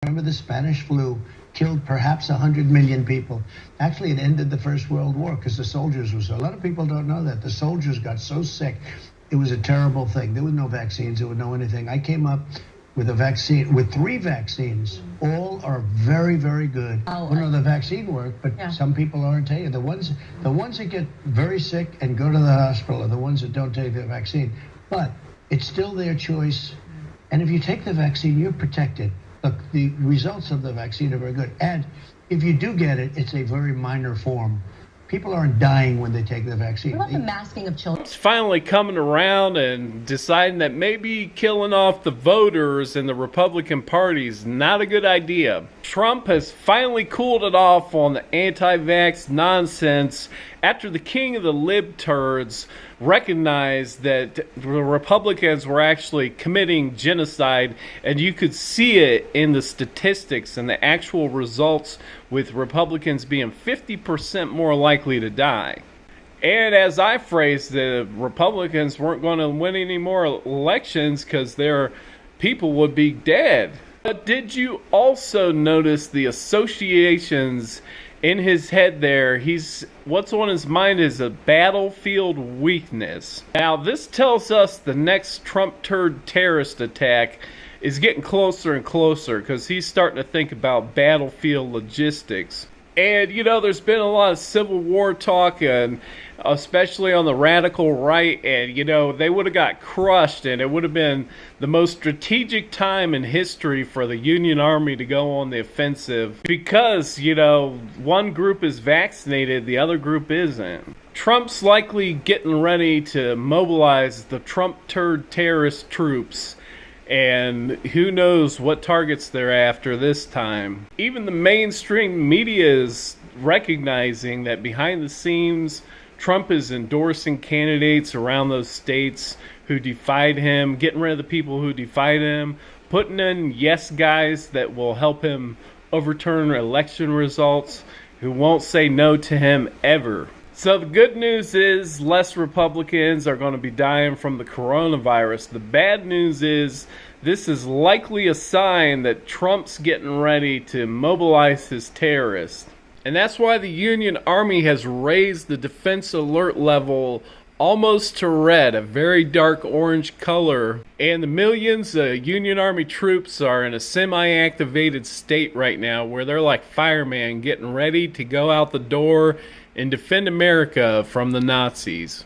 Remember the Spanish flu killed perhaps 100 million people. Actually, it ended the First World War because the soldiers were so. A lot of people don't know that. The soldiers got so sick. It was a terrible thing. There were no vaccines. There was no anything. I came up with a vaccine, with 3 vaccines. All are very, very good. The vaccine worked, but some people aren't taking. The ones that get very sick and go to the hospital are the ones that don't take the vaccine. But it's still their choice. And if you take the vaccine, you're protected. Look, the results of the vaccine are very good. And if you do get it, it's a very minor form. People aren't dying when they take the vaccine. What about the masking of children? It's finally coming around and deciding that maybe killing off the voters in the Republican Party is not a good idea. Trump has finally cooled it off on the anti-vax nonsense after the king of the libturds recognized that the Republicans were actually committing genocide, and you could see it in the statistics and the actual results, with Republicans being 50% more likely to die. And as I phrased, the Republicans weren't going to win any more elections because their people would be dead. But did you also notice the associations in his head there? What's on his mind is a battlefield weakness. Now, this tells us the next TrumpTerd terrorist attack is getting closer and closer because he's starting to think about battlefield logistics. And, there's been a lot of Civil War talk, and especially on the radical right, and, they would have got crushed, and it would have been the most strategic time in history for the Union Army to go on the offensive because, one group is vaccinated, the other group isn't. Trump's likely getting ready to mobilize the TrumpTerd terrorist troops, and who knows what targets they're after this time. Even the mainstream media is recognizing that behind the scenes, Trump is endorsing candidates around those states who defied him, getting rid of the people who defied him, putting in yes guys that will help him overturn election results, who won't say no to him ever. So the good news is less Republicans are going to be dying from the coronavirus. The bad news is this is likely a sign that Trump's getting ready to mobilize his terrorists. And that's why the Union Army has raised the defense alert level almost to red, a very dark orange color. And the millions of Union Army troops are in a semi-activated state right now where they're like firemen getting ready to go out the door and defend America from the Nazis.